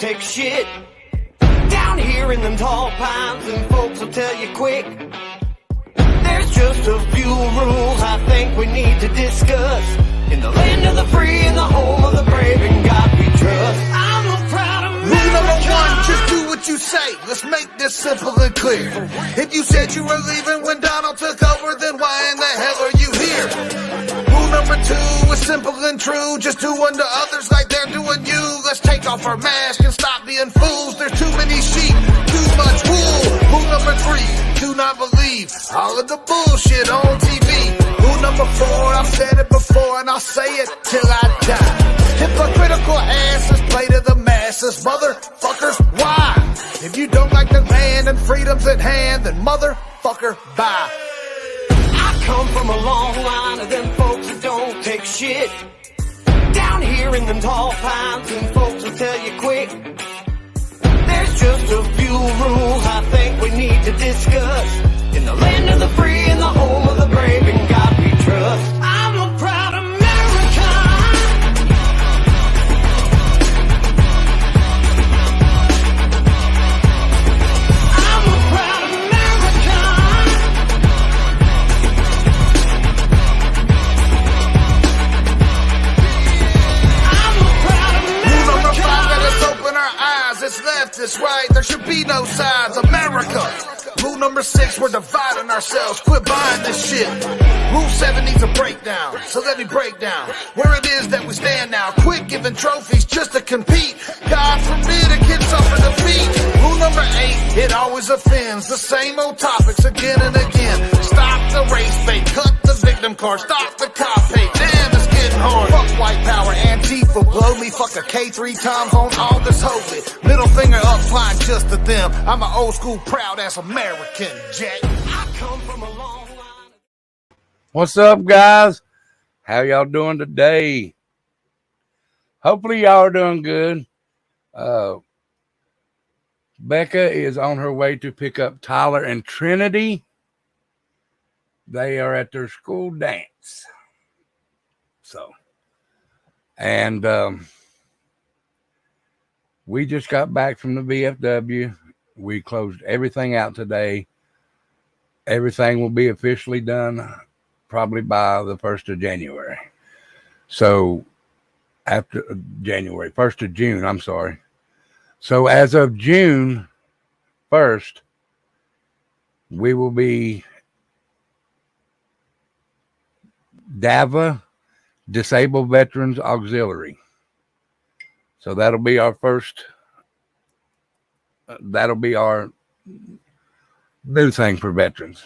take shit. Down here in them tall pines, and folks will tell you quick. There's just a few rules I think we need to discuss. In the land of the free and the home of the brave, in God we trust. I'm a proud American. Rule number one, just do what you say. Let's make this simple and clear. If you said you were leaving when Donald took over, then why in the hell are you here? Rule number two is simple and true. Just do unto others like they're doing you. Let's take off our mask and stop being fools. There's too many sheep, too much wool. Rule number three, do not believe all of the bullshit on TV. Rule number four, I've said it before and I'll say it till I die. Hypocritical asses play to the masses. Motherfuckers, why? If you don't like the land and freedom's at hand, then motherfucker, bye. I come from a long line of them folks that don't take shit. Down here in them tall pines, and folks will tell you quick. There's just a few rules I think we need to discuss. In the land of the free and the home of the brave, in God we trust. I'm a proud American. I'm a proud American. I'm a proud Rule number American. five, let us open our eyes. It's left, it's right, there should be no sides. America. Rule number six, we're dividing ourselves. Quit buying this shit. Rule 7 needs a breakdown. So let me break down where it is that we stand now. Quit giving trophies just to compete. God forbid a kid suffer defeat. Rule number 8, it always offends. The same old topics again and again. Stop the race bait. Cut the victim card. Stop the cop hate. Damn, it's getting hard. Fuck white power. Antifa blow me. Fuck a K 3 times on all this holy. Middle finger up flying just to them. I'm an old school proud ass American, Jack. I come from a long line. What's up, guys? How y'all doing today? Hopefully y'all are doing good. Becca is on her way to pick up Tyler and Trinity. They are at their school dance. And we just got back from the VFW. We closed everything out today. Everything will be officially done probably by the 1st of January. So after January, 1st of June, I'm sorry. So as of June 1st, we will be DAVA, Disabled Veterans Auxiliary. So that'll be our first, that'll be our new thing for veterans.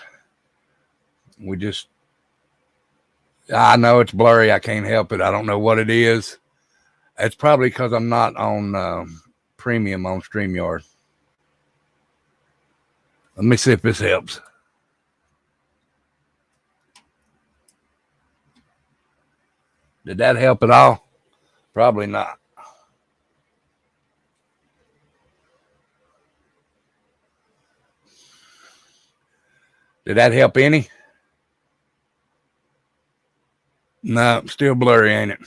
I know it's blurry. I can't help it. I don't know what it is. It's probably because I'm not on premium on StreamYard. Let me see if this helps. Did that help at all? Probably not. Did that help any? No, still blurry, ain't it?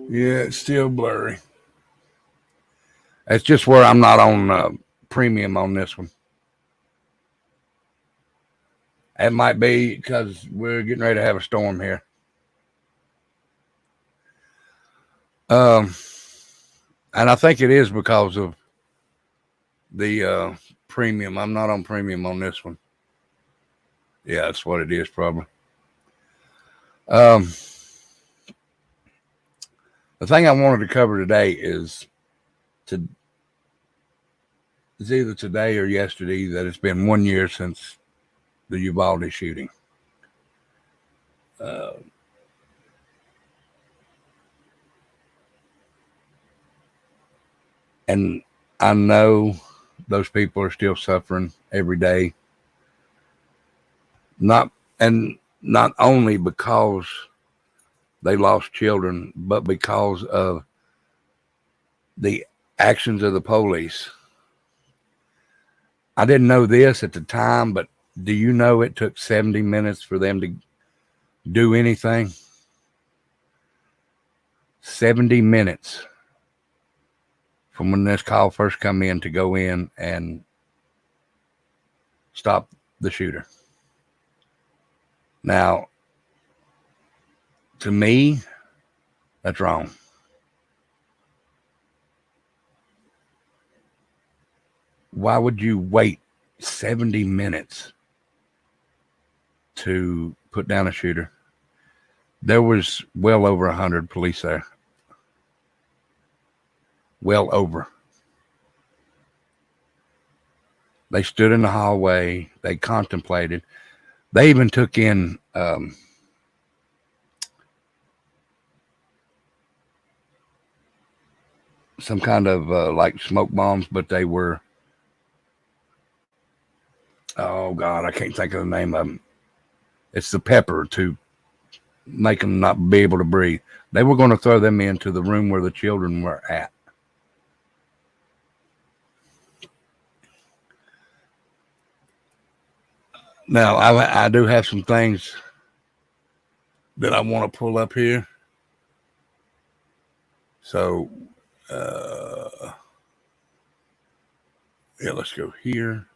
Yeah, it's still blurry. It's just where I'm not on premium on this one. It might be because we're getting ready to have a storm here. And I think it is because of the premium. I'm not on premium on this one. Yeah, that's what it is probably. The thing I wanted to cover today is it's either today or yesterday that it's been 1 year since the UVALDE shooting. And I know those people are still suffering every day. Not only because they lost children, but because of the actions of the police. I didn't know this at the time, but do you know it took 70 minutes for them do anything. 70 minutes from when this call first come in to go in and stop the shooter. Now, to me, that's wrong. Why would you wait 70 minutes to put down a shooter? There was well over 100 police there. Well over. They stood in the hallway. They contemplated. They even took in some kind of like smoke bombs, but they were, oh God, I can't think of the name of them. It's the pepper to make them not be able to breathe. They were going to throw them into the room where the children were at. Now, I do have some things that I want to pull up here. So, yeah, let's go here,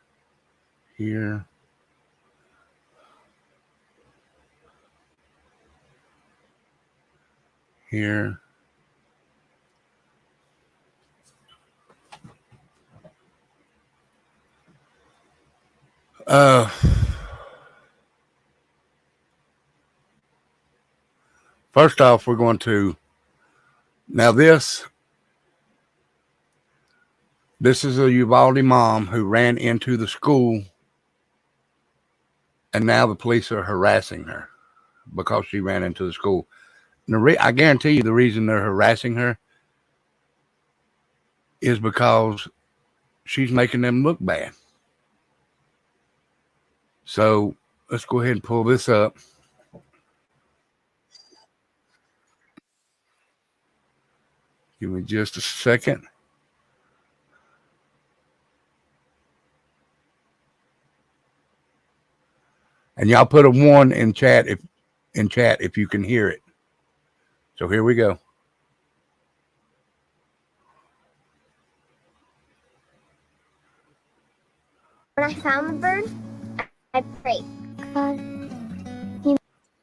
here. Here. First off, we're going to, now this is a Uvalde mom who ran into the school, and now the police are harassing her because she ran into the school. And I guarantee you the reason they're harassing her is because she's making them look bad. So let's go ahead and pull this up. Give me just a second. And y'all put a 1 in chat if you can hear it. So here we go. When I found the bird, I prayed.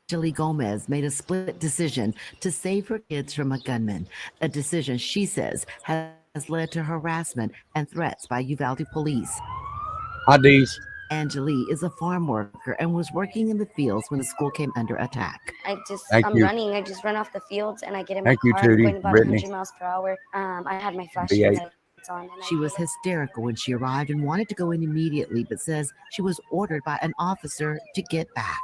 Julie Gomez made a split decision to save her kids from a gunman, a decision she says has led to harassment and threats by Uvalde police. IDs. Angeli is a farm worker and was working in the fields when the school came under attack. I'm you. running. I just run off the fields and I get in my Thank you, car. Tootie. I'm going about Brittany. 100 miles per hour. I had my flashing V8. lights on. And She was hysterical when she arrived and wanted to go in immediately, but says she was ordered by an officer to get back.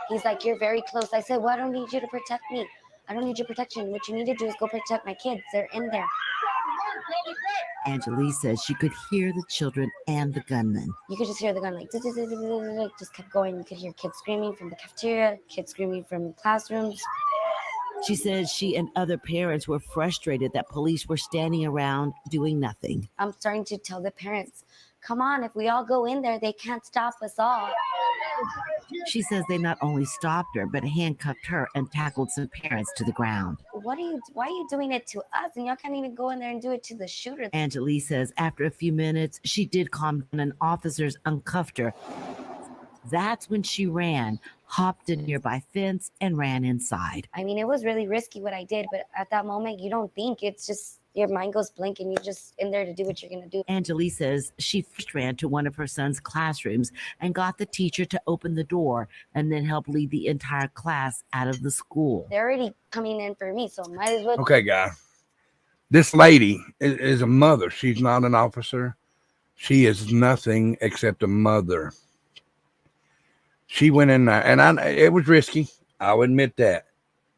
He's like, "You're very close." I said, "Well, I don't need you to protect me. I don't need your protection. What you need to do is go protect my kids. They're in there." Angeli says she could hear the children and the gunman. You could just hear the gun like just kept going. You could hear kids screaming from the cafeteria, kids screaming from classrooms. She says she and other parents were frustrated that police were standing around doing nothing. I'm starting to tell the parents, "Come on, if we all go in there, they can't stop us all." She says they not only stopped her, but handcuffed her and tackled some parents to the ground. Why are you doing it to us? And y'all can't even go in there and do it to the shooter. Angeli says after a few minutes, she did calm down and officers uncuffed her. That's when she ran, hopped a nearby fence, and ran inside. I mean, it was really risky what I did, but at that moment, you don't think. It's just your mind goes blank and you're just in there to do what you're going to do. Angeli says she first ran to one of her son's classrooms and got the teacher to open the door and then help lead the entire class out of the school. They're already coming in for me, so might as well. Okay, guy. This lady is a mother. She's not an officer. She is nothing except a mother. She went in there, and it was risky. I'll admit that.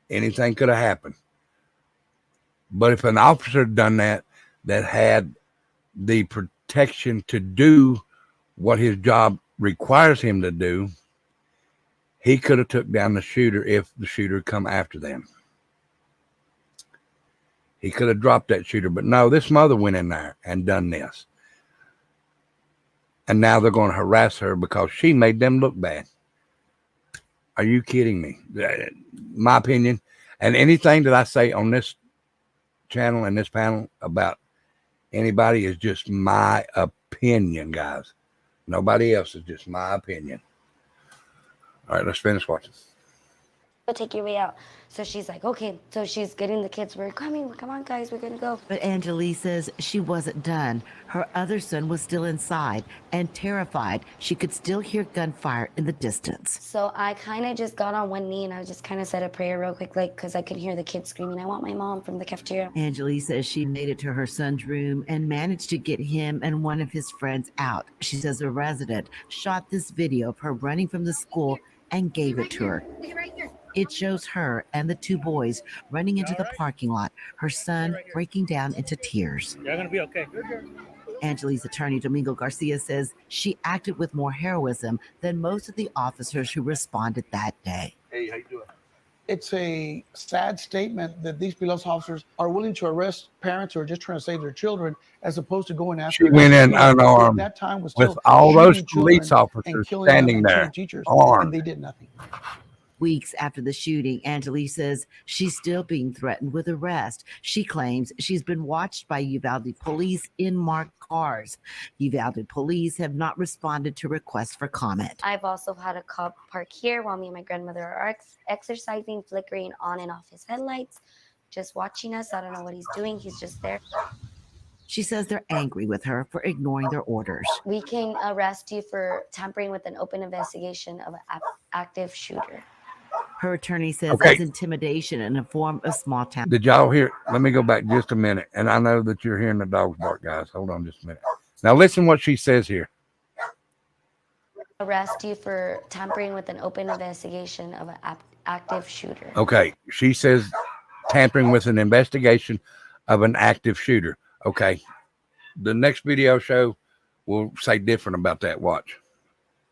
Anything could have happened. But if an officer had done that had the protection to do what his job requires him to do, he could have took down the shooter if the shooter come after them. He could have dropped that shooter, but no, this mother went in there and done this. And now they're going to harass her because she made them look bad. Are you kidding me? My opinion, and anything that I say on this channel and this panel about anybody is just my opinion, guys. Nobody else, is just my opinion. All right, let's finish watching. Go take your way out. So she's like, okay. So she's getting the kids. We're coming. Come on, guys. We're going to go. But Angelique says she wasn't done. Her other son was still inside and terrified. She could still hear gunfire in the distance. So I kind of just got on one knee and I just kind of said a prayer real quick, like, because I could hear the kids screaming, I want my mom, from the cafeteria. Angelique says she made it to her son's room and managed to get him and one of his friends out. She says a resident shot this video of her running from the school and gave it to her. It shows her and the two boys running into the parking lot, her son breaking down into tears. You're going to be okay. Angelique's attorney, Domingo Garcia, says she acted with more heroism than most of the officers who responded that day. Hey, how you doing? It's a sad statement that these police officers are willing to arrest parents who are just trying to save their children, as opposed to going after. She went in unarmed that time was with all those police officers standing there, armed. And they did nothing. Weeks after the shooting, Angelique says she's still being threatened with arrest. She claims she's been watched by Uvalde police in marked cars. Uvalde police have not responded to requests for comment. I've also had a cop park here while me and my grandmother are exercising, flickering on and off his headlights, just watching us. I don't know what he's doing. He's just there. She says they're angry with her for ignoring their orders. We can arrest you for tampering with an open investigation of an active shooter. Her attorney says Okay. it's intimidation in a form of small town. Did y'all hear? Let me go back just a minute. And I know that you're hearing the dogs bark, guys. Hold on just a minute. Now listen what she says here. Arrest you for tampering with an open investigation of an active shooter. Okay. She says tampering with an investigation of an active shooter. Okay. The next video show will say different about that. Watch.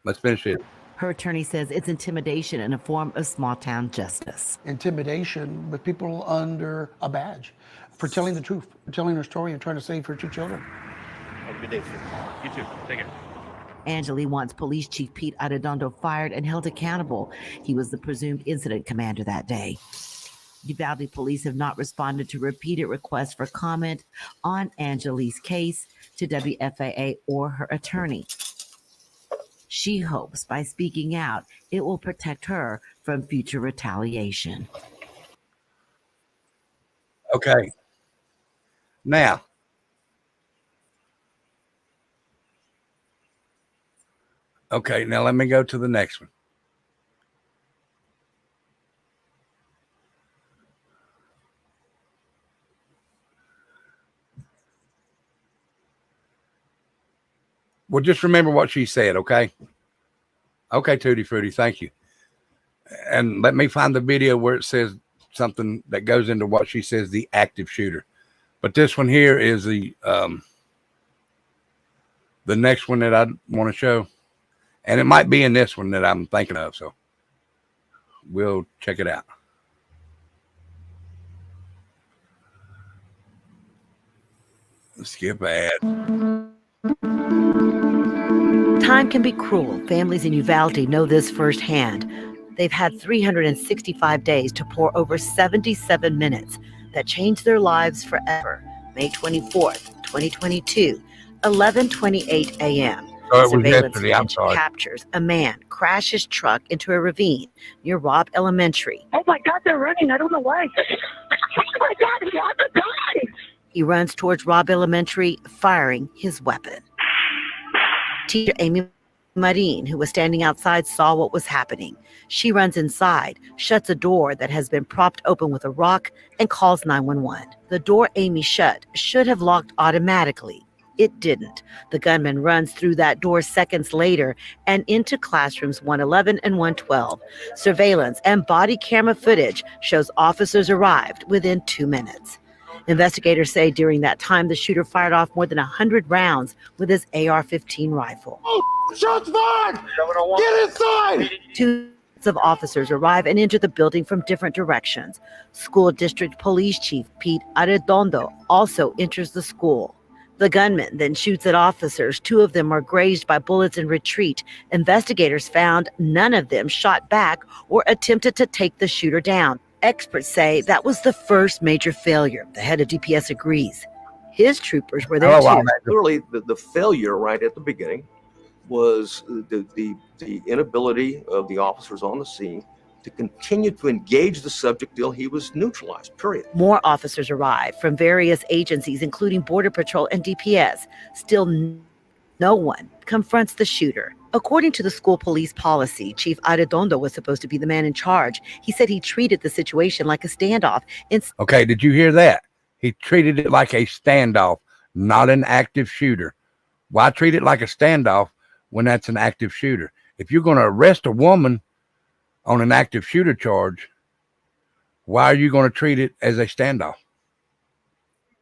Let's finish it. Her attorney says it's intimidation in a form of small town justice. Intimidation with people under a badge for telling the truth, for telling her story and trying to save her two children. Have a good day, sir. You too. Take care. Angelique wants Police Chief Pete Arredondo fired and held accountable. He was the presumed incident commander that day. Uvalde police have not responded to repeated requests for comment on Angelique's case to WFAA or her attorney. She hopes by speaking out, it will protect her from future retaliation. Okay. Now, now let me go to the next one. Well, just remember what she said, okay? Okay, Tutti Frutti, thank you. And let me find the video where it says something that goes into what she says, the active shooter. But this one here is the next one that I want to show. And it might be in this one that I'm thinking of, so we'll check it out. Skip ad. Time can be cruel. Families in Uvalde know this firsthand. They've had 365 days to pour over 77 minutes that changed their lives forever. May 24th, 2022, 11:28 a.m. Oh, it was Surveillance yesterday. I'm footage sorry. captures a man crash his truck into a ravine near Robb Elementary. Oh my God, they're running. I don't know why. Oh my God, he has to die. He runs towards Robb Elementary, firing his weapon. Teacher Amy Marin, who was standing outside, saw what was happening. She runs inside, shuts a door that has been propped open with a rock, and calls 911. The door Amy shut should have locked automatically. It didn't. The gunman runs through that door seconds later and into classrooms 111 and 112. Surveillance and body camera footage shows officers arrived within 2 minutes. Investigators say during that time, the shooter fired off more than 100 rounds with his AR-15 rifle. Shots fired! Get inside! Two of officers arrive and enter the building from different directions. School District Police Chief Pete Arredondo also enters the school. The gunman then shoots at officers. 2 of them are grazed by bullets in retreat. Investigators found none of them shot back or attempted to take the shooter down. Experts say that was the first major failure. The head of DPS agrees. His troopers were there too. Clearly, the failure right at the beginning was the inability of the officers on the scene to continue to engage the subject till he was neutralized, period. More officers arrived from various agencies, including Border Patrol and DPS. Still, no one confronts the shooter. According to the school police policy, Chief Arredondo was supposed to be the man in charge. He said he treated the situation like a standoff. Okay, did you hear that? He treated it like a standoff, not an active shooter. Why treat it like a standoff when that's an active shooter? If you're going to arrest a woman on an active shooter charge, why are you going to treat it as a standoff?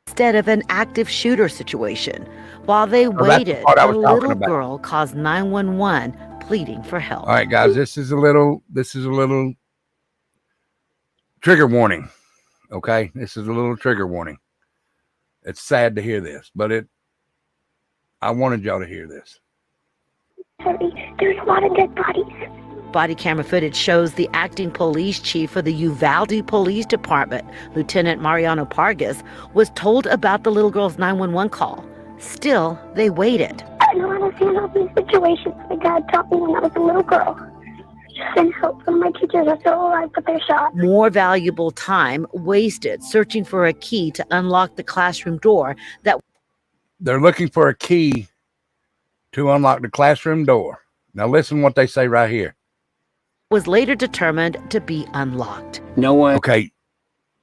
Instead of an active shooter situation. While they waited, a little girl calls 911 pleading for help. All right, guys, this is a little trigger warning. Okay, this is a little trigger warning. It's sad to hear this, but I wanted y'all to hear this. There's a lot of dead bodies. Body camera footage shows the acting police chief for the Uvalde Police Department, Lieutenant Mariano Pargas, was told about the little girl's 911 call. Still, they waited. I don't understand all these situations. My dad taught me when I was a little girl. Send help when my teachers are still alive, but they're shot. More valuable time wasted searching for a key to unlock the classroom door. They're looking for a key to unlock the classroom door. Now listen what they say right here. Was later determined to be unlocked. No one. Okay,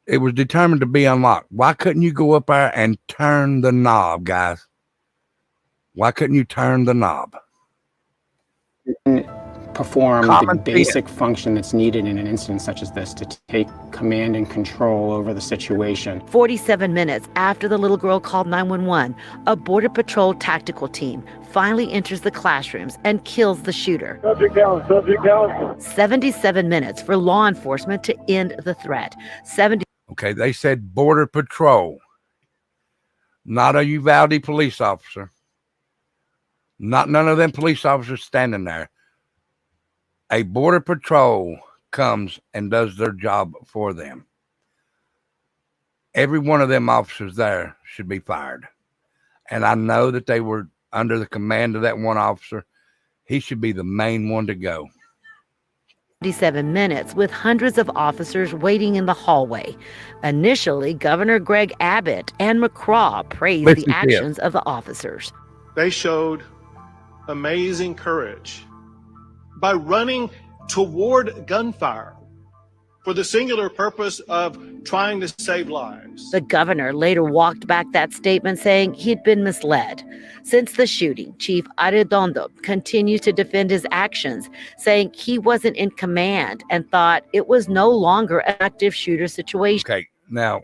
it was determined to be unlocked. Why couldn't you go up there and turn the knob, guys? Why couldn't you turn the knob? Perform the basic function that's needed in an instance such as this to take command and control over the situation. 47 minutes after the little girl called 911, a Border Patrol tactical team finally enters the classrooms and kills the shooter. Subject down. 77 minutes for law enforcement to end the threat. Okay, they said Border Patrol, not a Uvalde police officer. None of them police officers standing there. A Border Patrol comes and does their job for them. Every one of them officers there should be fired. And I know that they were under the command of that one officer. He should be the main one to go. 47 minutes with hundreds of officers waiting in the hallway. Initially, Governor Greg Abbott and McCraw praised the actions of the officers. They showed amazing courage by running toward gunfire for the singular purpose of trying to save lives. The governor later walked back that statement, saying he'd been misled. Since the shooting, Chief Arredondo continues to defend his actions, saying he wasn't in command and thought it was no longer an active shooter situation. Okay, now,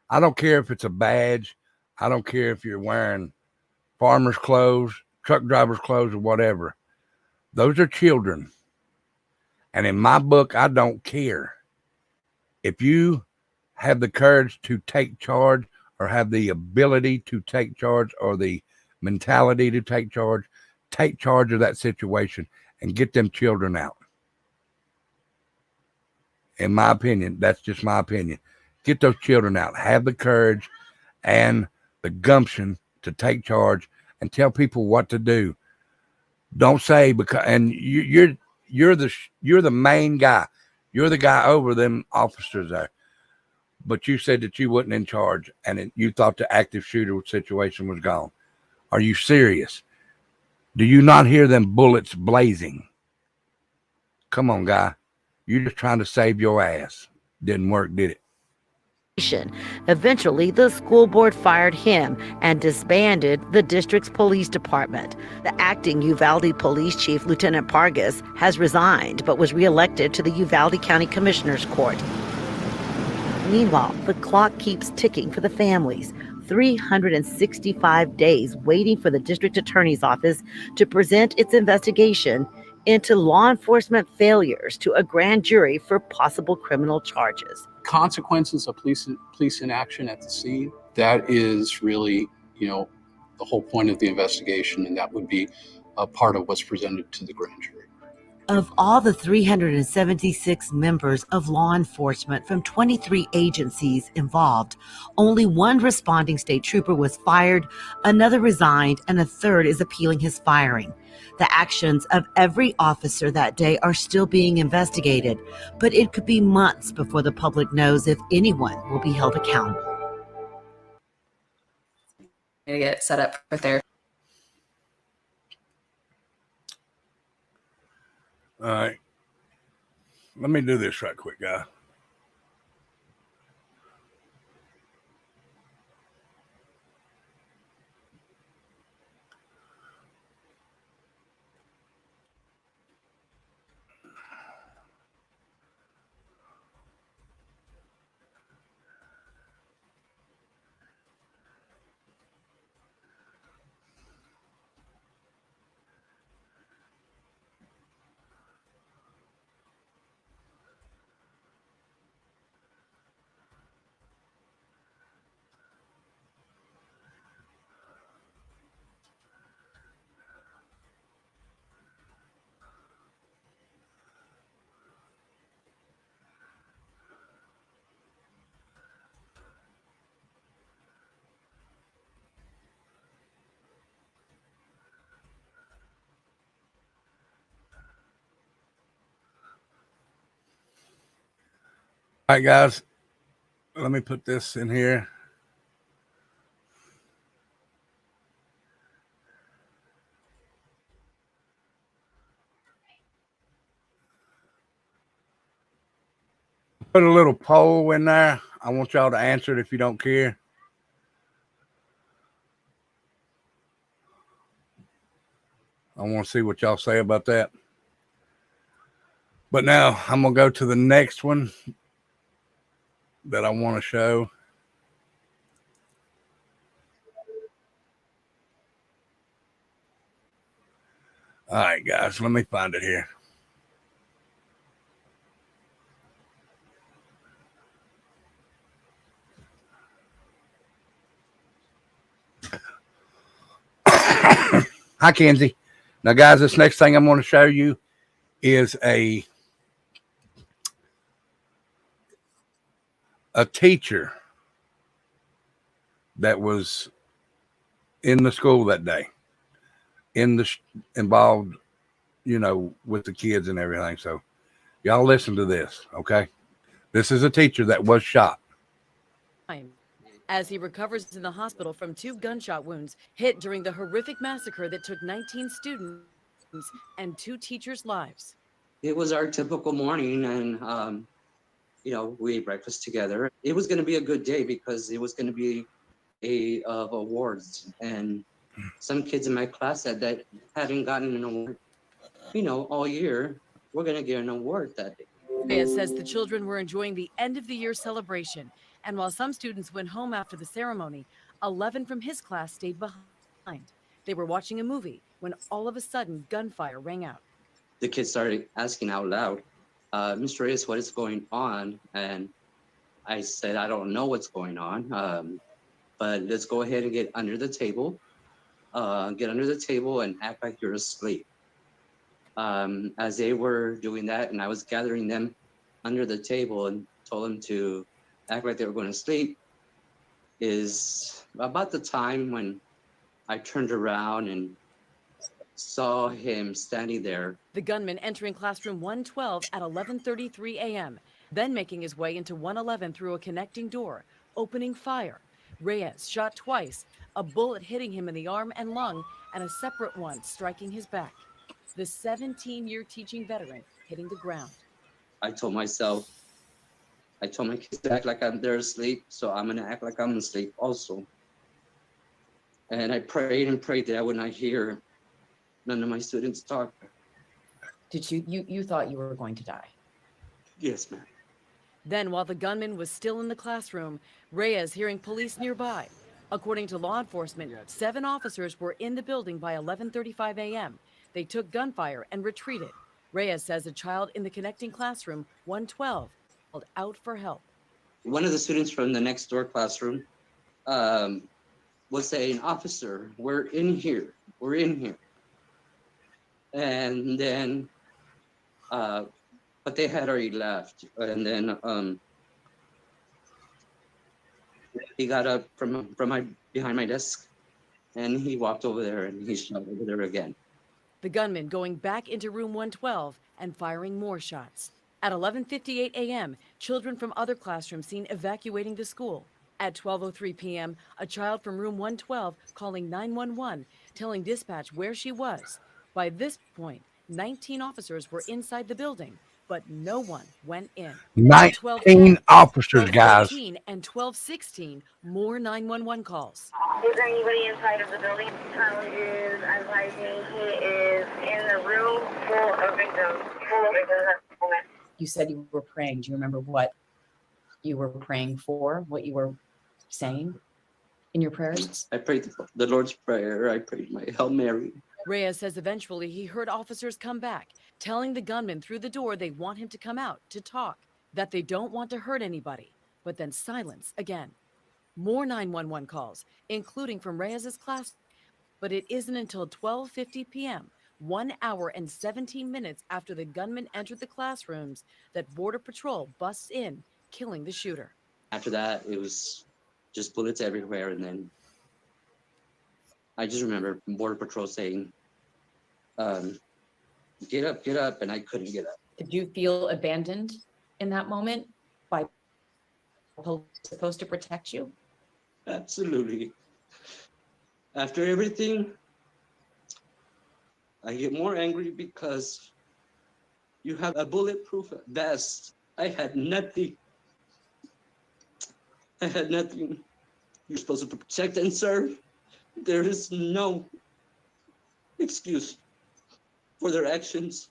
I don't care if it's a badge. I don't care if you're wearing farmer's clothes, truck driver's clothes, or whatever. Those are children. And in my book, I don't care. If you have the courage to take charge or have the ability to take charge or the mentality to take charge of that situation and get them children out. In my opinion, that's just my opinion. Get those children out. Have the courage and the gumption to take charge and tell people what to do. Don't say because, and you're the main guy. You're the guy over them officers there. But you said that you wasn't in charge and you thought the active shooter situation was gone. Are you serious? Do you not hear them bullets blazing? Come on, guy. You're just trying to save your ass. Didn't work, did it? Eventually, the school board fired him and disbanded the district's police department. The acting Uvalde police chief, Lieutenant Pargas, has resigned but was reelected to the Uvalde County Commissioner's Court. Meanwhile, the clock keeps ticking for the families. 365 days waiting for the district attorney's office to present its investigation into law enforcement failures to a grand jury for possible criminal charges. Consequences of police inaction at the scene That is really, the whole point of the investigation, and that would be a part of what's presented to the grand jury. Of all the 376 members of law enforcement from 23 agencies involved, only one responding state trooper was fired, another resigned, and a third is appealing his firing. The actions of every officer that day are still being investigated, but it could be months before the public knows if anyone will be held accountable. To get set up for therapy. All right. Let me do this right quick, guy. All right, guys. Let me put this in here. Put a little poll in there. I want y'all to answer it if you don't care. I want to see what y'all say about that. But now I'm going to go to the next one that I want to show. All right, guys, let me find it here. Hi, Kenzie. Now, guys, this next thing I'm going to show you is a teacher that was in the school that day, involved, with the kids and everything. So y'all listen to this, okay? This is a teacher that was shot. As he recovers in the hospital from 2 gunshot wounds hit during the horrific massacre that took 19 students and 2 teachers' lives. It was our typical morning, and we ate breakfast together. It was going to be a good day because it was going to be of awards, and some kids in my class that hadn't gotten an award, all year, we're going to get an award that day. Reyes says the children were enjoying the end of the year celebration, and while some students went home after the ceremony, 11 from his class stayed behind. They were watching a movie when all of a sudden gunfire rang out. The kids started asking out loud, Mr. Reyes, what is going on? And I said, I don't know what's going on, but let's go ahead and get under the table. Get under the table and act like you're asleep. As they were doing that, and I was gathering them under the table and told them to act like they were going to sleep, is about the time when I turned around and saw him standing there. The gunman entering classroom 112 at 11:33 a.m., then making his way into 111 through a connecting door, opening fire. Reyes shot twice, a bullet hitting him in the arm and lung, and a separate one striking his back. The 17-year teaching veteran hitting the ground. I told my kids to act like they're asleep, so I'm gonna act like I'm asleep also. And I prayed and prayed that I would not hear none of my students talk. Did you thought you were going to die? Yes, ma'am. Then, while the gunman was still in the classroom, Reyes hearing police nearby. According to law enforcement, 7 officers were in the building by 11:35 a.m. They took gunfire and retreated. Reyes says a child in the connecting classroom, 112, called out for help. One of the students from the next door classroom was saying, "Officer, we're in here. We're in here." And then, but they had already left. And then he got up from my behind my desk, and he walked over there and he shot over there again. The gunman going back into room 112 and firing more shots. At 11:58 a.m., children from other classrooms seen evacuating the school. At 12:03 p.m., a child from room 112 calling 911, telling dispatch where she was. By this point, 19 officers were inside the building, but no one went in. At 19 12:10, officers, guys. 12:13, and 12:16, more 911 calls. Is there anybody inside of the building? Tyler is advising he is in the room full of victims. At the moment. You said you were praying. Do you remember what you were praying for? What you were saying in your prayers? I prayed the Lord's Prayer. I prayed my Hail Mary. Reyes says eventually he heard officers come back, telling the gunman through the door they want him to come out to talk, that they don't want to hurt anybody, but then silence again. More 911 calls, including from Reyes's class, but it isn't until 12:50 p.m., 1 hour and 17 minutes after the gunman entered the classrooms, that Border Patrol busts in, killing the shooter. After that, it was just bullets everywhere. And then I just remember Border Patrol saying, get up, and I couldn't get up. Did you feel abandoned in that moment by police supposed to protect you? Absolutely. After everything, I get more angry because you have a bulletproof vest. I had nothing. I had nothing. You're supposed to protect and serve. There is no excuse for their actions.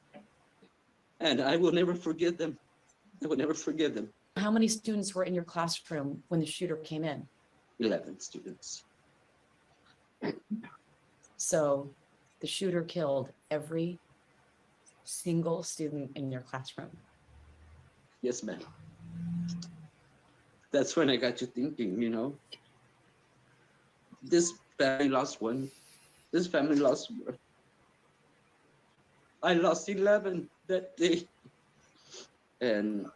And I will never forgive them. I will never forgive them. How many students were in your classroom when the shooter came in? 11 students. So the shooter killed every single student in your classroom. Yes, ma'am. That's when I got to thinking, you know, this family lost one. This family lost one. I lost 11 that day. And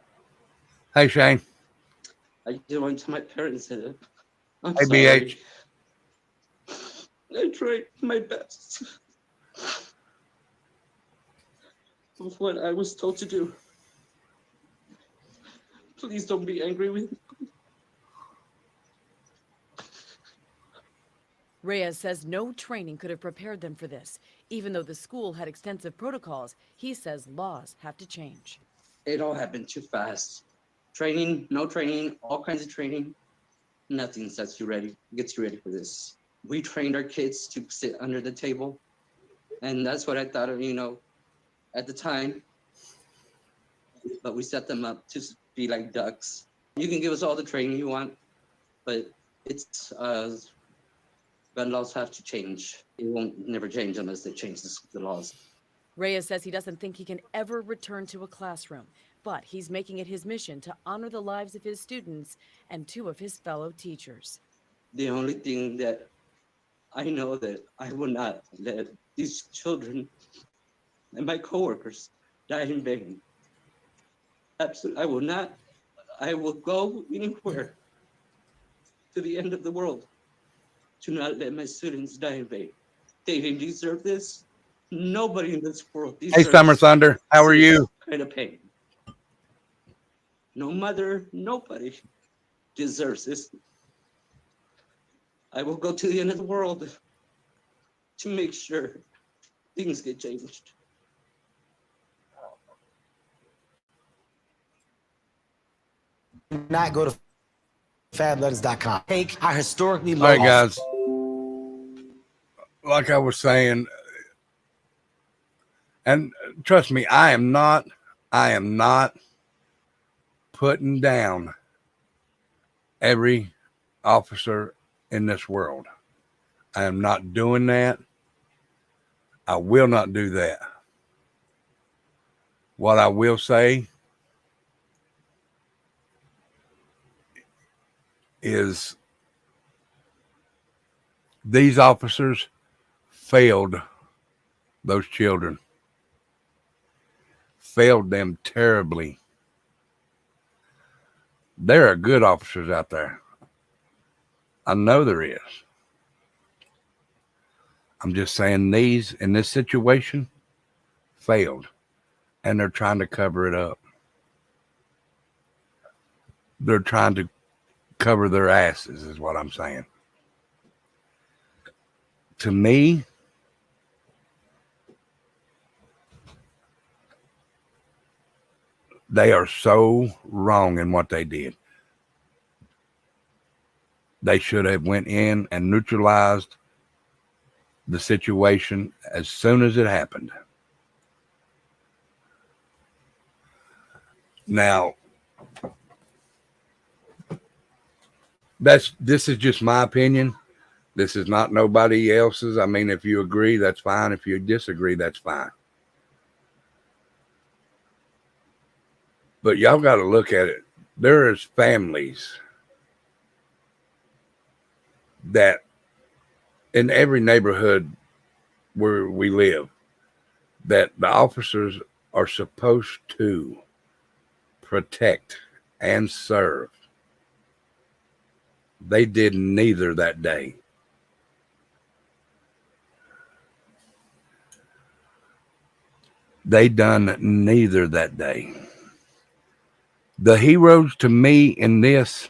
Hey, Shane. I just went to my parents and said, I'm Hey, sorry. BH. I tried my best with what I was told to do. Please don't be angry with me. Reyes says no training could have prepared them for this. Even though the school had extensive protocols, he says laws have to change. It all happened too fast. Training, no training, all kinds of training. Nothing gets you ready for this. We trained our kids to sit under the table. And that's what I thought of, you know, at the time. But we set them up to be like ducks. You can give us all the training you want, but it's gun laws have to change. It won't never change unless they change the laws. Reyes says he doesn't think he can ever return to a classroom, but he's making it his mission to honor the lives of his students and 2 of his fellow teachers. The only thing that I know that I will not let these children and my coworkers die in vain. Absolutely, I will not. I will go anywhere to the end of the world to not let my students die in vain. They didn't deserve this. Nobody in this world deserves Hey, Summer Thunder. How are you? kind of pain. No mother, nobody deserves this. I will go to the end of the world to make sure things get changed. Not go to fabletters.com. Take our historically All low. right, guys. Like I was saying, and trust me, I am not putting down every officer in this world. I am not doing that. I will not do that. What I will say is These officers failed those children, failed them terribly. There are good officers out there. I know there is. I'm just saying these, in this situation, failed, and they're trying to cover it up. They're trying to cover their asses, is what I'm saying. To me, they are so wrong in what they did. They should have went in and neutralized the situation as soon as it happened. Now, this is just my opinion. This is not nobody else's. I mean, if you agree, that's fine. If you disagree, that's fine. But y'all got to look at it. There is families that in every neighborhood where we live, that the officers are supposed to protect and serve. They did neither that day. They done neither that day. The heroes to me in this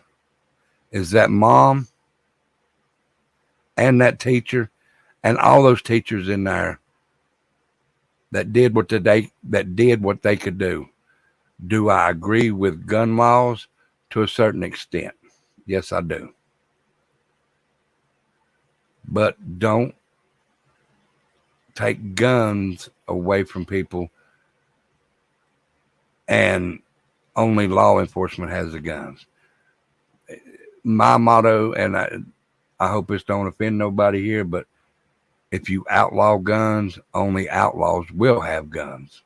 is that mom and that teacher and all those teachers in there that did what they could do. Do I agree with gun laws to a certain extent? Yes, I do. But don't take guns away from people, and only law enforcement has the guns. My motto, and I hope this don't offend nobody here, but if you outlaw guns, only outlaws will have guns.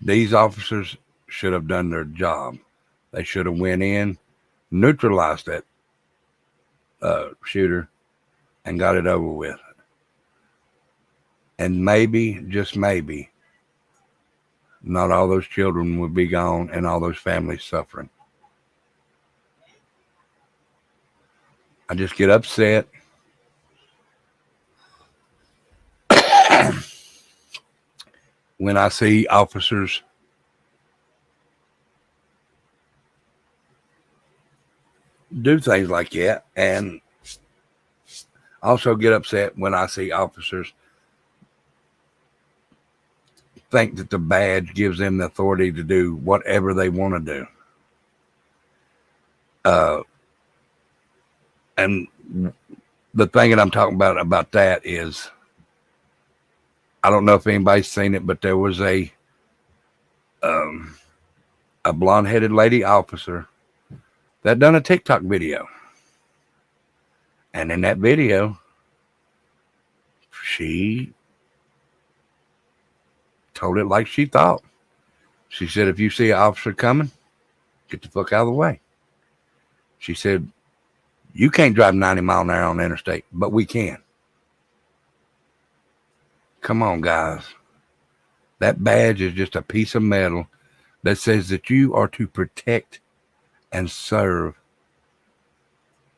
These officers should have done their job. They should have went in, neutralized that shooter, and got it over with. And maybe, just maybe, not all those children would be gone and all those families suffering. I just get upset when I see officers do things like that, and also get upset when I see officers think that the badge gives them the authority to do whatever they want to do. And the thing that I'm talking about that is, I don't know if anybody's seen it, but there was a blonde-headed lady officer that done a TikTok video. And in that video, she told it like she thought. She said, if you see an officer coming, get the fuck out of the way. She said, you can't drive 90 miles an hour on the interstate, but we can. Come on, guys. That badge is just a piece of metal that says that you are to protect and serve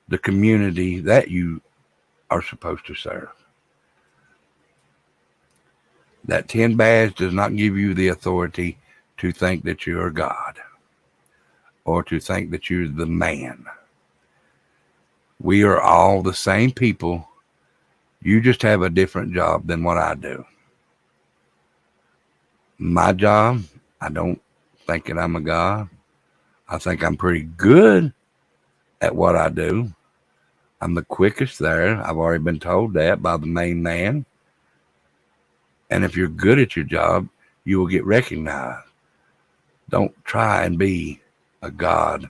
the community that you are supposed to serve. That tin badge does not give you the authority to think that you're God or to think that you're the man. We are all the same people. You just have a different job than what I do. My job, I don't think that I'm a God. I think I'm pretty good at what I do. I'm the quickest there. I've already been told that by the main man. And if you're good at your job, you will get recognized. Don't try and be a God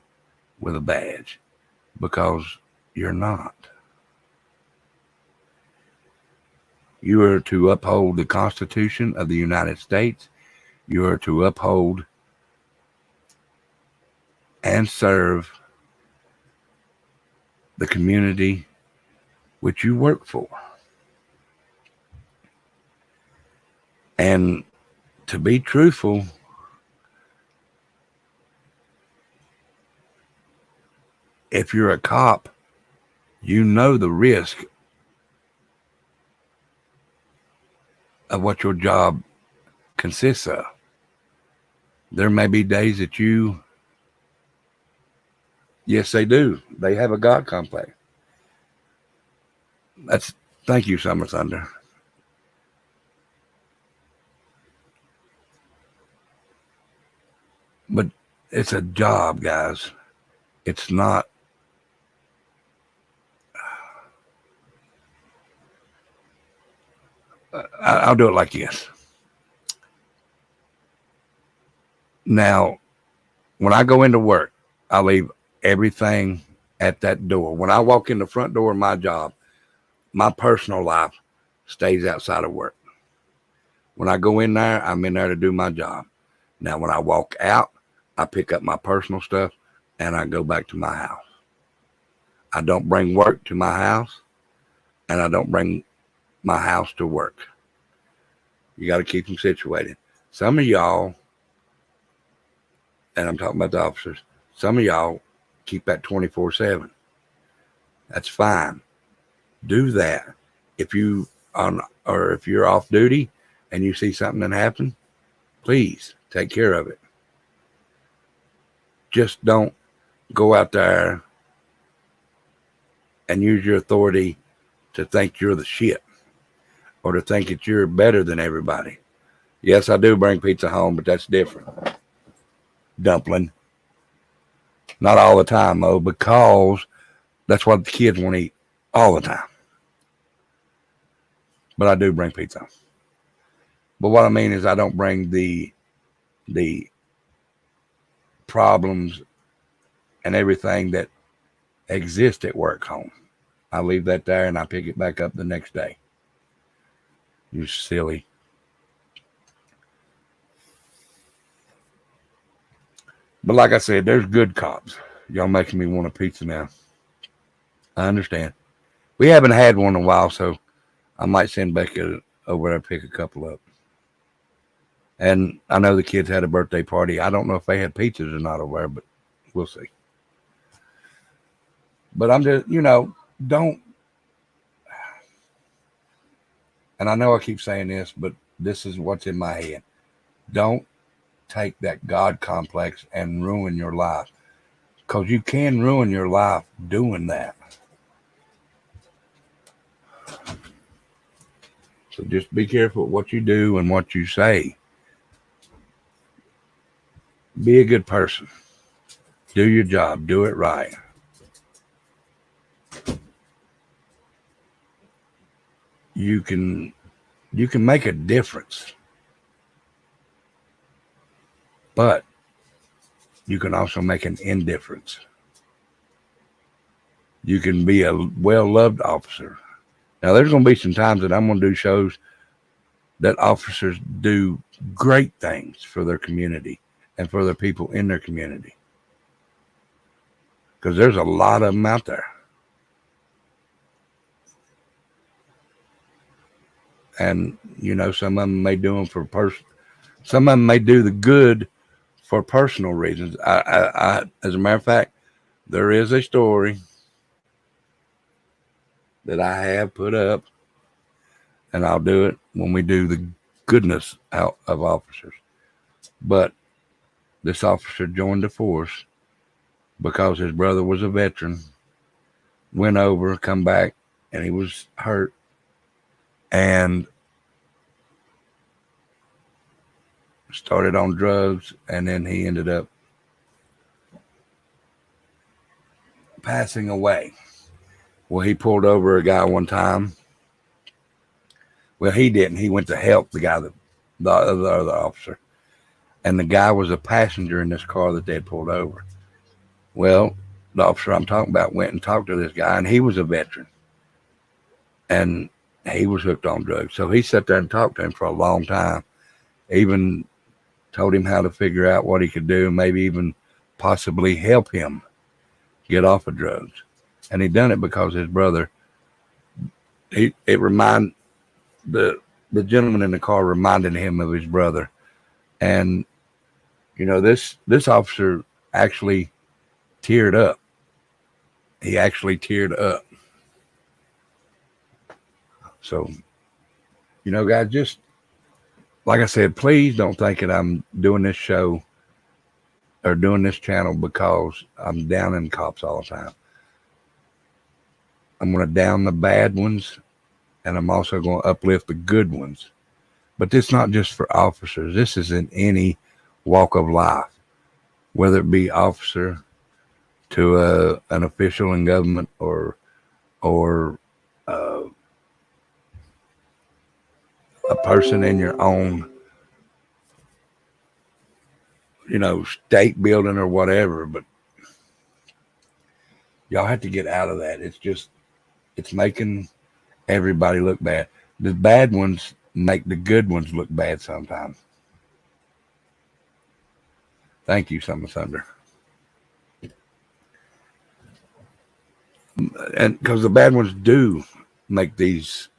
with a badge, because you're not. You are to uphold the Constitution of the United States. You are to uphold and serve the community which you work for. And to be truthful, if you're a cop, you know the risk of what your job consists of. There may be days that yes, they do. They have a God complex. Thank you, Summer Thunder. But it's a job, guys. It's not. I'll do it like this. Now, when I go into work, I leave everything at that door. When I walk in the front door of my job, my personal life stays outside of work. When I go in there, I'm in there to do my job. Now, when I walk out, I pick up my personal stuff and I go back to my house. I don't bring work to my house, and I don't bring my house to work. You got to keep them situated. Some of y'all, and I'm talking about the officers, some of y'all keep that 24/7. That's fine. Do that. If you're off duty and you see something that happened, please take care of it. Just don't go out there and use your authority to think you're the shit or to think that you're better than everybody. Yes, I do bring pizza home, but that's different. Dumpling. Not all the time, though, because that's what the kids want to eat all the time. But I do bring pizza. But what I mean is I don't bring the problems and everything that exist at work home. I leave that there and I pick it back up the next day. You silly. But like I said, there's good cops. Y'all making me want a pizza now. I understand. We haven't had one in a while, so I might send Becca over there to pick a couple up. And I know the kids had a birthday party. I don't know if they had pizzas or not over there, but we'll see. But I'm just, don't. And I know I keep saying this, but this is what's in my head. Don't take that God complex and ruin your life, because you can ruin your life doing that. So just be careful what you do and what you say. Be a good person. Do your job. Do it right. You can make a difference. But you can also make an indifference. You can be a well-loved officer. Now, there's going to be some times that I'm going to do shows that officers do great things for their community and for the people in their community. Because there's a lot of them out there. And, some of them may do them for some of them may do the good for personal reasons. I as a matter of fact, there is a story that I have put up, and I'll do it when we do the goodness out of officers. But this officer joined the force because his brother was a veteran, went over, come back, and he was hurt. And started on drugs, and then he ended up passing away. Well, he pulled over a guy one time. Well, he didn't. He went to help the guy, the other officer. And the guy was a passenger in this car that they had pulled over. Well, the officer I'm talking about went and talked to this guy, and he was a veteran. And he was hooked on drugs. So he sat there and talked to him for a long time. Even told him how to figure out what he could do, maybe even possibly help him get off of drugs. and he done it because his brother. The gentleman in the car reminded him of his brother, and this officer actually teared up. He actually teared up. So, guys, just like I said, please don't think that I'm doing this show or doing this channel because I'm downing cops all the time. I'm going to down the bad ones, and I'm also going to uplift the good ones. But this is not just for officers. This is in any walk of life, whether it be officer to an official in government or a person in your own, state building or whatever. But y'all have to get out of that. It's making everybody look bad. The bad ones make the good ones look bad sometimes. Thank you, Summer Thunder. And because the bad ones do make these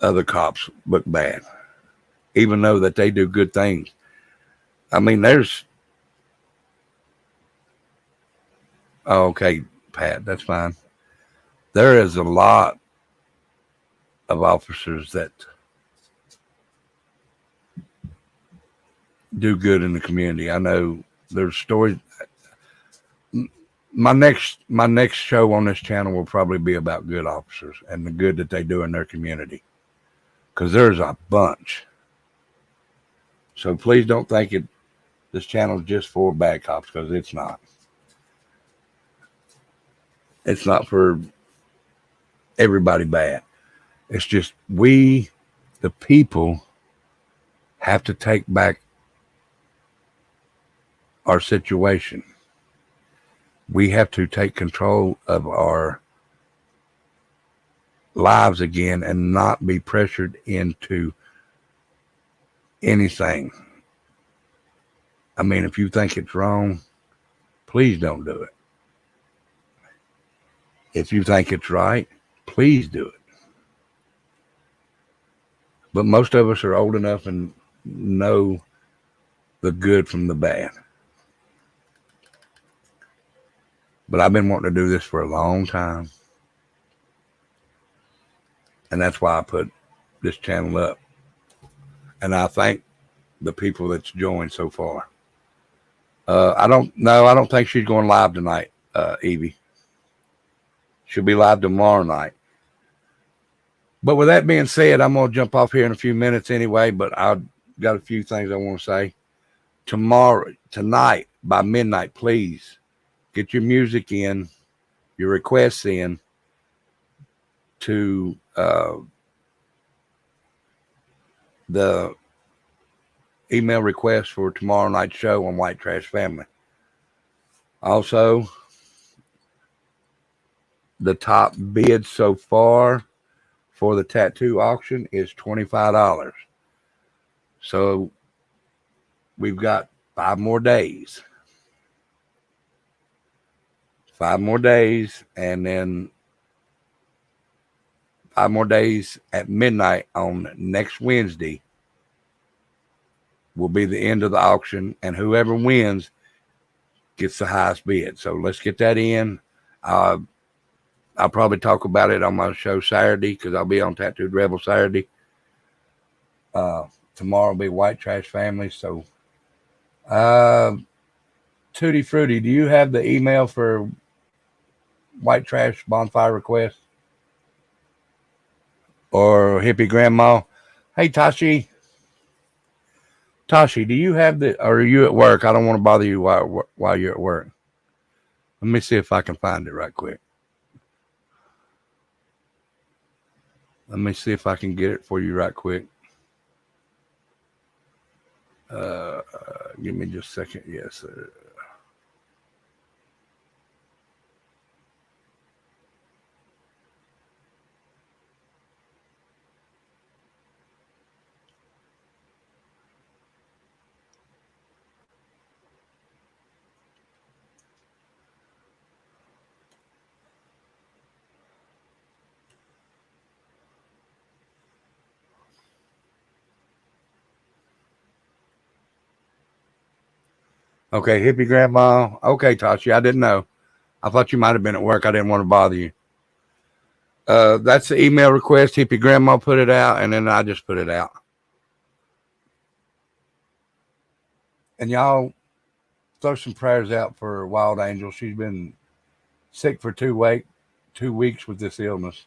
other cops look bad, even though that they do good things. I mean, okay, Pat, that's fine. There is a lot of officers that do good in the community. I know there's stories. My next show on this channel will probably be about good officers and the good that they do in their community, because there's a bunch. So please don't think this channel is just for bad cops, because it's not. It's not for everybody bad. It's just we, the people, have to take back our situation. We have to take control of our lives again and not be pressured into anything. I mean, if you think it's wrong, please don't do it. If you think it's right, please do it. But most of us are old enough and know the good from the bad. But I've been wanting to do this for a long time. And that's why I put this channel up. And I thank the people that's joined so far. I don't think she's going live tonight, Evie. She'll be live tomorrow night. But with that being said, I'm going to jump off here in a few minutes anyway, but I've got a few things I want to say. Tonight, by midnight, please get your music in, your requests in to the email request for tomorrow night's show on White Trash Family. Also, the top bid so far for the tattoo auction is $25. So we've got 5 more days. 5 more days, and then 5 more days at midnight on next Wednesday will be the end of the auction, and whoever wins gets the highest bid. So let's get that in. I'll probably talk about it on my show Saturday, because I'll be on Tattooed Rebel Saturday. Tomorrow will be White Trash Family. So, Tutti Frutti, do you have the email for White Trash bonfire request? Or Hippie Grandma? Hey, Tashi, do you have or are you at work? I don't want to bother you while you're at work. Let me see if I can find it right quick. Let me see if I can get it for you right quick. Give me just a second. Yes. Okay, hippie grandma. Okay, Tashi, I didn't know. I thought you might have been at work. I didn't want to bother you. That's the email request. Hippie grandma put it out, and then I just put it out. And y'all throw some prayers out for Wild Angel. She's been sick for 2 weeks with this illness.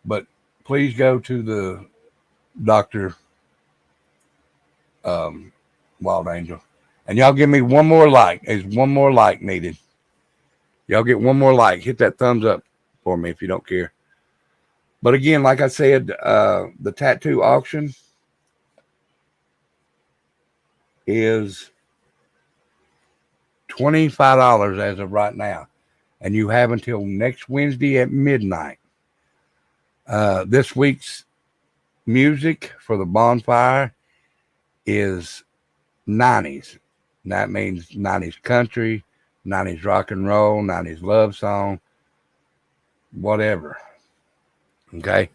But please go to the doctor, Wild Angel. And y'all give me one more like. There's one more like needed. Y'all get one more like. Hit that thumbs up for me if you don't care. But again, like I said, the tattoo auction is $25 as of right now. And you have until next Wednesday at midnight. This week's music for the bonfire is 90s. That means 90s country, 90s rock and roll, 90s love song, whatever. Okay.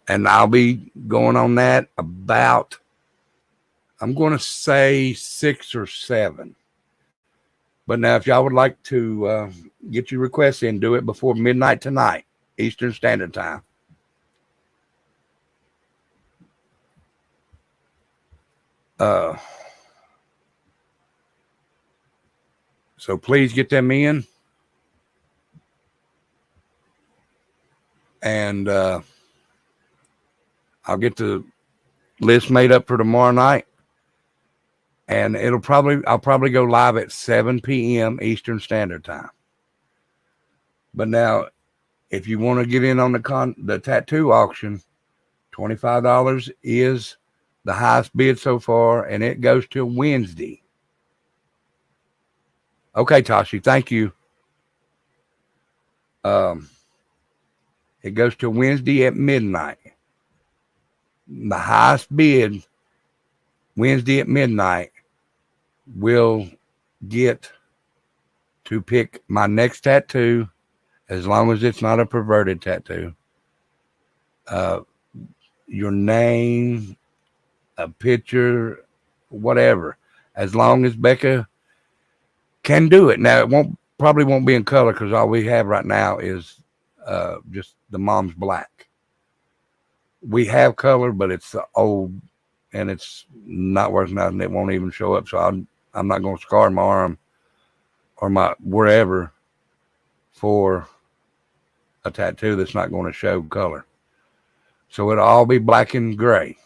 And I'll be going on that about, I'm going to say 6 or 7. But now, if y'all would like to get your requests in, do it before midnight tonight, Eastern Standard Time. So please get them in. And I'll get the list made up for tomorrow night. And I'll probably go live at 7 p.m. Eastern Standard Time. But now, if you want to get in on the tattoo auction, $25 is the highest bid so far, and it goes till Wednesday. Okay, Tashi, thank you. It goes till Wednesday at midnight. The highest bid Wednesday at midnight will get to pick my next tattoo, as long as it's not a perverted tattoo. Your name, a picture, whatever, as long as Becca can do it. Now, it probably won't be in color, because all we have right now is just the mom's black. We have color, but it's the old, and it's not worth nothing. It won't even show up. So I'm not going to scar my arm or my wherever for a tattoo that's not going to show color. So it'll all be black and gray.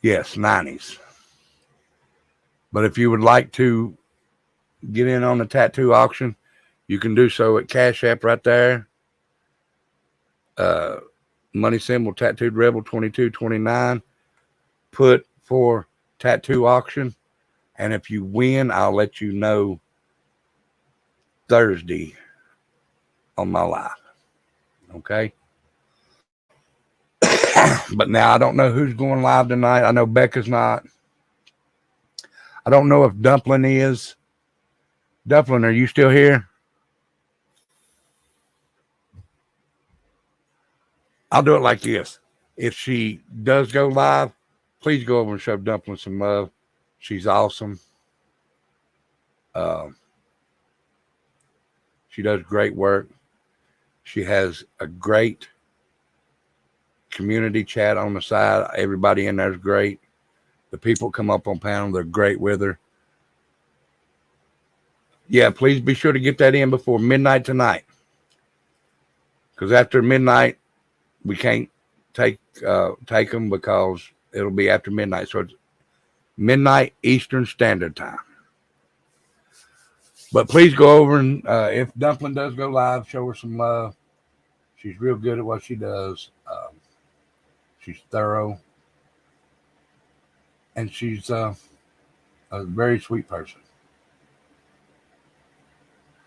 Yes, 90s. But if you would like to get in on the tattoo auction, you can do so at Cash App right there. Money symbol Tattooed Rebel 2229. Put for tattoo auction. And if you win, I'll let you know Thursday on my live. Okay? But now I don't know who's going live tonight. I know Becca's not. I don't know if Dumpling is. Dumpling, are you still here? I'll do it like this. If she does go live, please go over and show Dumpling some love. She's awesome. She does great work. She has a great community chat on the side. Everybody in there is great. The people come up on panel, they're great with her. Yeah, please be sure to get that in before midnight tonight. Because after midnight, we can't take them, because it'll be after midnight. So it's midnight Eastern Standard Time. But please go over and if Dumpling does go live, show her some love. She's real good at what she does. She's thorough. And she's a very sweet person.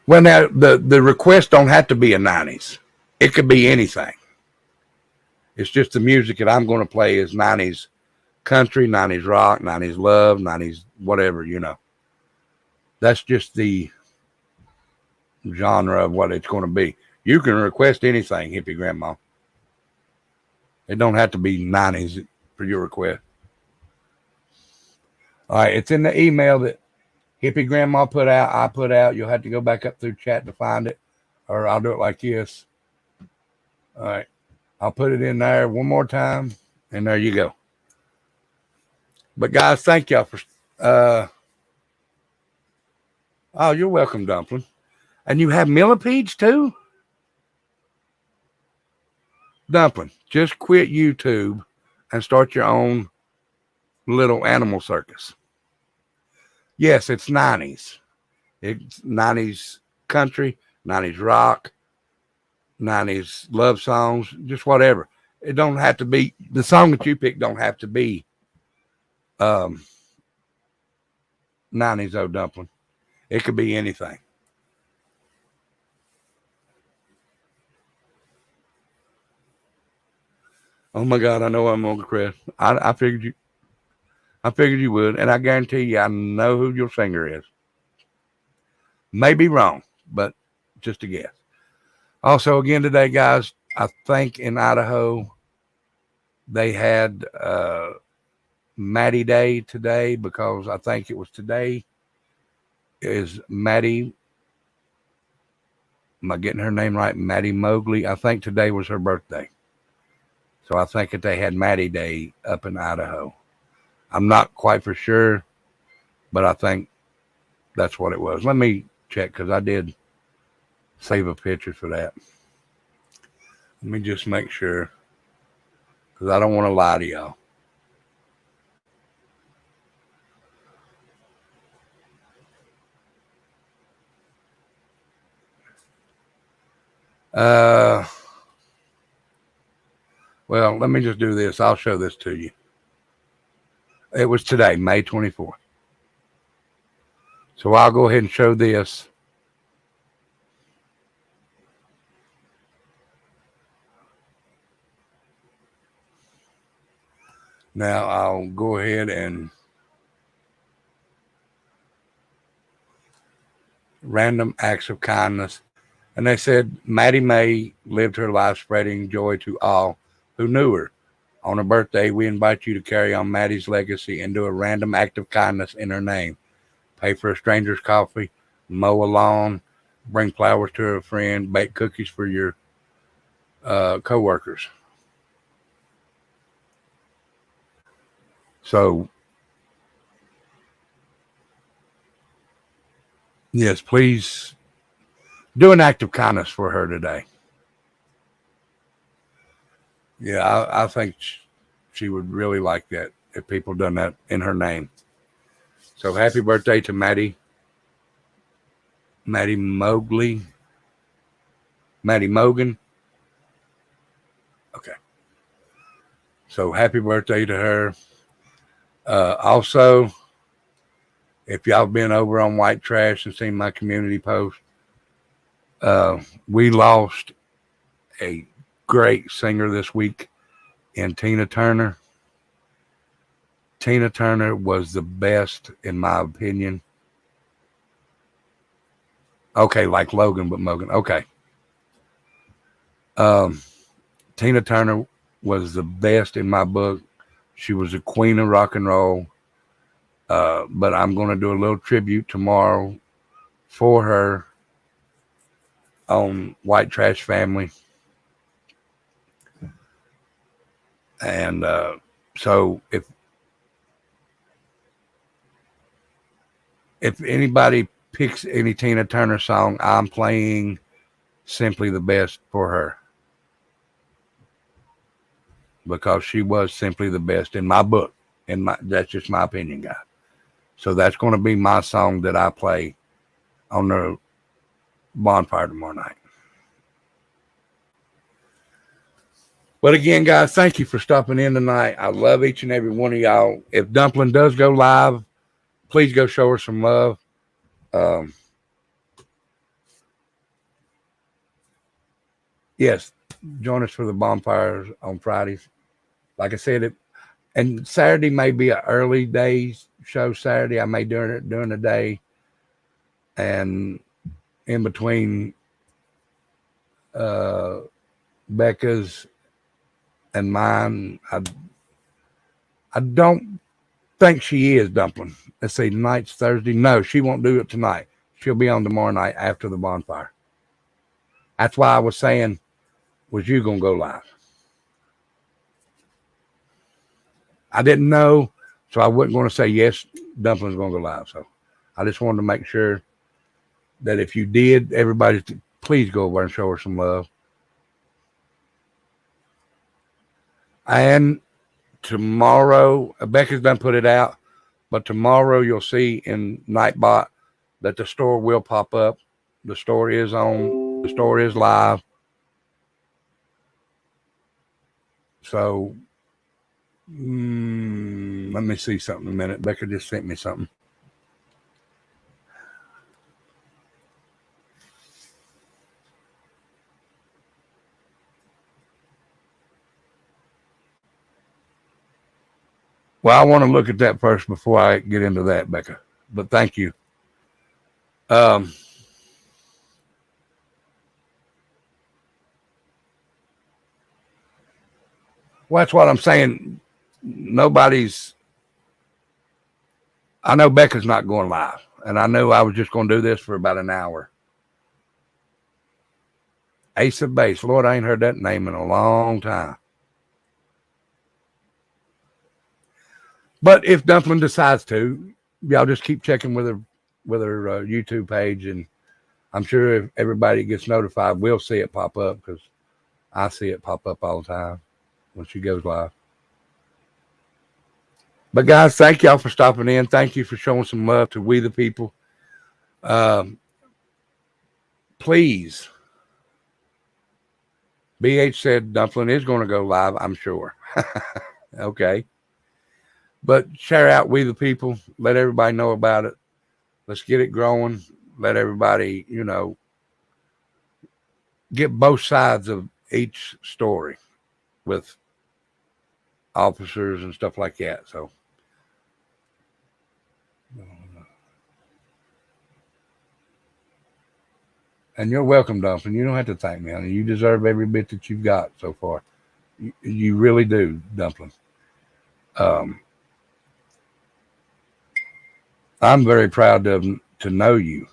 Well, now, the request don't have to be a 90s. It could be anything. It's just the music that I'm going to play is 90s country, 90s rock, 90s love, 90s whatever, you know. That's just the genre of what it's going to be. You can request anything, Hippie Grandma. It don't have to be 90s for your request. All right, it's in the email that Hippie Grandma put out. I put out. You'll have to go back up through chat to find it, or I'll do it like this. All right, I'll put it in there one more time, and there you go. But guys, thank y'all for. Oh, you're welcome, Dumpling. And you have millipedes too, Dumpling. Just quit YouTube and start your own little animal circus. Yes, it's 90s. It's 90s country, 90s rock, 90s love songs, just whatever. It don't have to be the song that you pick. Don't have to be 90s old Dumpling. It could be anything. Oh my God, I know I'm on Chris. I figured you would, and I guarantee you I know who your singer is. May be wrong, but just a guess. Also, again today, guys, I think in Idaho they had Maddie Day today, because I think it was today is Maddie. Am I getting her name right? Maddie Mowgli. I think today was her birthday. So I think that they had Maddie Day up in Idaho. I'm not quite for sure, but I think that's what it was. Let me check, because I did save a picture for that. Let me just make sure, because I don't want to lie to y'all. Well, let me just do this. I'll show this to you. It was today, May 24th. So I'll go ahead and show this. Now I'll go ahead and random acts of kindness. And they said Maddie May lived her life spreading joy to all who knew her. On her birthday, we invite you to carry on Maddie's legacy and do a random act of kindness in her name. Pay for a stranger's coffee, mow a lawn, bring flowers to a friend, bake cookies for your coworkers. So, yes, please do an act of kindness for her today. Yeah, I think she would really like that if people done that in her name. So happy birthday to Maddie Mowgli. Maddie Mogan. Okay. So happy birthday to her. Also, if y'all been over on White Trash and seen my community post, we lost a great singer this week in Tina Turner. Tina Turner was the best, in my opinion. Okay, like Logan, but Mogan. Okay. Tina Turner was the best in my book. She was a queen of rock and roll. But I'm going to do a little tribute tomorrow for her on White Trash Family. And so if anybody picks any Tina Turner song, I'm playing Simply the Best for her, because she was simply the best in my book. That's just my opinion, guys. So that's going to be my song that I play on the bonfire tomorrow night. But again, guys, thank you for stopping in tonight. I love each and every one of y'all. If Dumpling does go live, please go show her some love. Yes, join us for the bonfires on Fridays. Like I said, and Saturday may be an early day show. Saturday, I may do it during the day, and in between Becca's and mine, I don't think she is, Dumpling. Let's see, tonight's Thursday. No, she won't do it tonight. She'll be on tomorrow night after the bonfire. That's why I was saying, was you going to go live? I didn't know, so I wasn't going to say yes, Dumpling's going to go live. So I just wanted to make sure that if you did, everybody, please go over and show her some love. And tomorrow, Becca's done put it out, but tomorrow you'll see in Nightbot that the store will pop up. The store is on, the store is live. So, let me see something in a minute. Becca just sent me something. Well, I want to look at that first before I get into that, Becca. But thank you. Well, that's what I'm saying. I know Becca's not going live. And I knew I was just going to do this for about an hour. Ace of Base. Lord, I ain't heard that name in a long time. But if Dumpling decides to, y'all just keep checking with her YouTube page, and I'm sure if everybody gets notified, we'll see it pop up, because I see it pop up all the time when she goes live. But guys, thank y'all for stopping in. Thank you for showing some love to We the People. Please, BH said Dumpling is going to go live, I'm sure. Okay. But share out We the People. Let everybody know about it. Let's get it growing. Let everybody, get both sides of each story with officers and stuff like that. So, and you're welcome, Dumpling. You don't have to thank me, honey. You deserve every bit that you've got so far. You really do, Dumpling. I'm very proud to know you,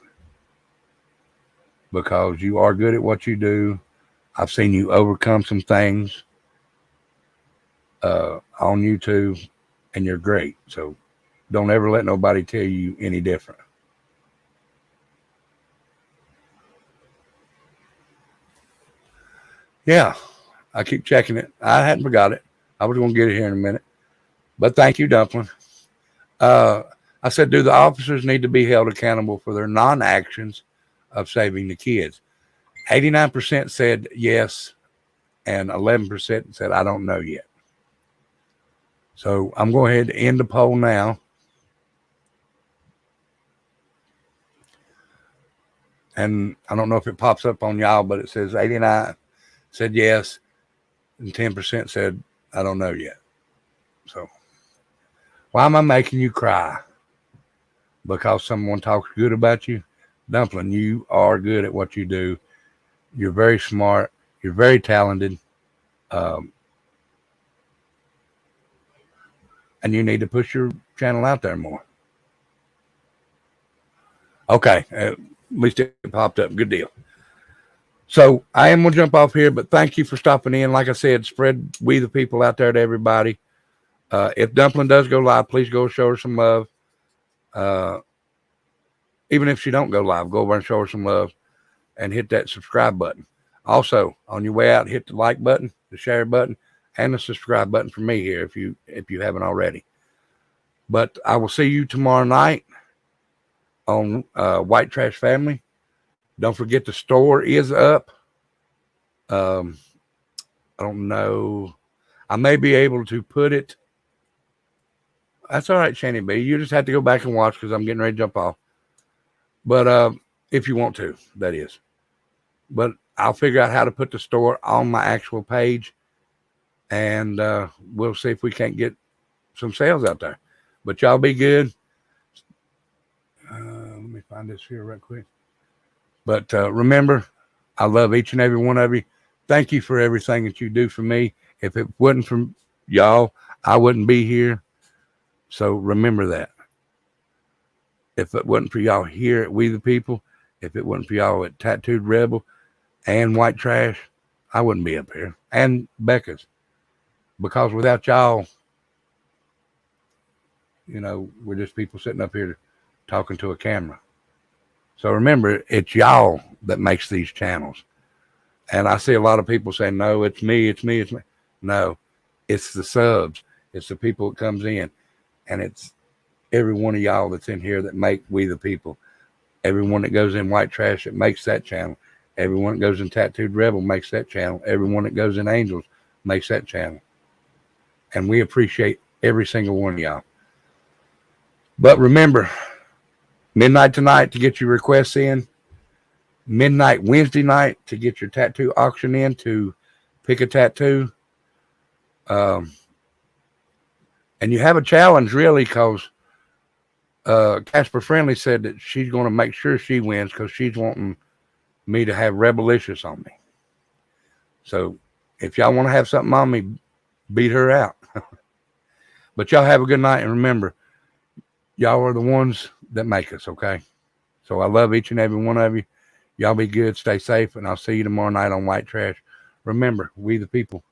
because you are good at what you do. I've seen you overcome some things on YouTube, and you're great. So don't ever let nobody tell you any different. Yeah, I keep checking it. I hadn't forgot it. I was going to get it here in a minute. But thank you, Dumpling. I said, do the officers need to be held accountable for their non-actions of saving the kids? 89% said yes, and 11% said, I don't know yet. So I'm going ahead to end the poll now. And I don't know if it pops up on y'all, but it says 89 said yes, and 10% said, I don't know yet. So why am I making you cry? Because someone talks good about you? Dumpling, you are good at what you do. You're very smart. You're very talented. And you need to push your channel out there more. Okay. At least it popped up. Good deal. So I am going to jump off here, but thank you for stopping in. Like I said, spread We the People out there to everybody. If Dumpling does go live, please go show her some love. Even if she don't go live, go over and show her some love and hit that subscribe button. Also, on your way out, hit the like button, the share button, and the subscribe button for me here if you haven't already. But I will see you tomorrow night on White Trash Family. Don't forget the store is up. I don't know. I may be able to put it. That's all right, Shani B. You just have to go back and watch, because I'm getting ready to jump off. But if you want to, that is. But I'll figure out how to put the store on my actual page, and we'll see if we can't get some sales out there. But y'all be good. Let me find this here real quick. But remember, I love each and every one of you. Thank you for everything that you do for me. If it wasn't for y'all, I wouldn't be here. So remember that. If it wasn't for y'all here at We the People, if it wasn't for y'all at Tattooed Rebel and White Trash, I wouldn't be up here. And Becca's. Because without y'all, you know, we're just people sitting up here talking to a camera. So remember, it's y'all that makes these channels. And I see a lot of people say, no, it's me, it's me, it's me. No, it's the subs. It's the people that comes in. And it's every one of y'all that's in here that make We the People. Everyone that goes in White Trash that makes that channel. Everyone that goes in Tattooed Rebel makes that channel. Everyone that goes in Angels makes that channel. And we appreciate every single one of y'all. But remember, midnight tonight to get your requests in. Midnight Wednesday night to get your tattoo auction in to pick a tattoo. And you have a challenge, really, because Casper Friendly said that she's going to make sure she wins because she's wanting me to have Rebelicious on me. So if y'all want to have something on me, beat her out. But y'all have a good night. And remember, y'all are the ones that make us, okay? So I love each and every one of you. Y'all be good, stay safe, and I'll see you tomorrow night on White Trash. Remember, We the People.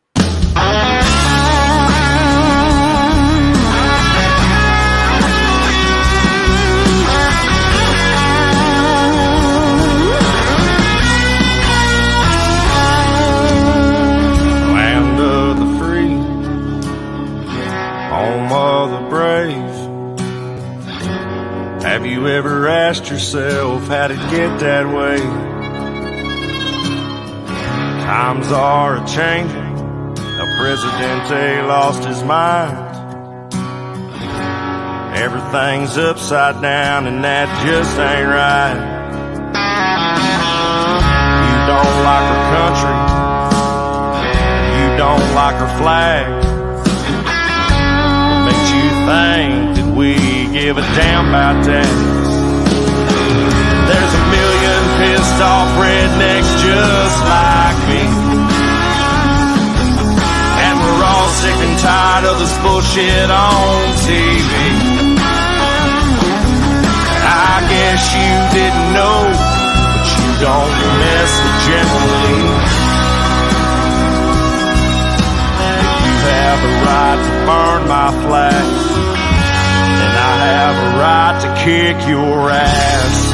Land of the free, home of the brave. Have you ever asked yourself how to get that way? Times are a-changing. El Presidente lost his mind. Everything's upside down and that just ain't right. You don't like our country. You don't like our flag. What makes you think that we give a damn about that? There's a million pissed off rednecks just like me, and we're all sick and tired of this bullshit on TV. I guess you didn't know, but you don't mess with generally. If you have a right to burn my flag, I have a right to kick your ass.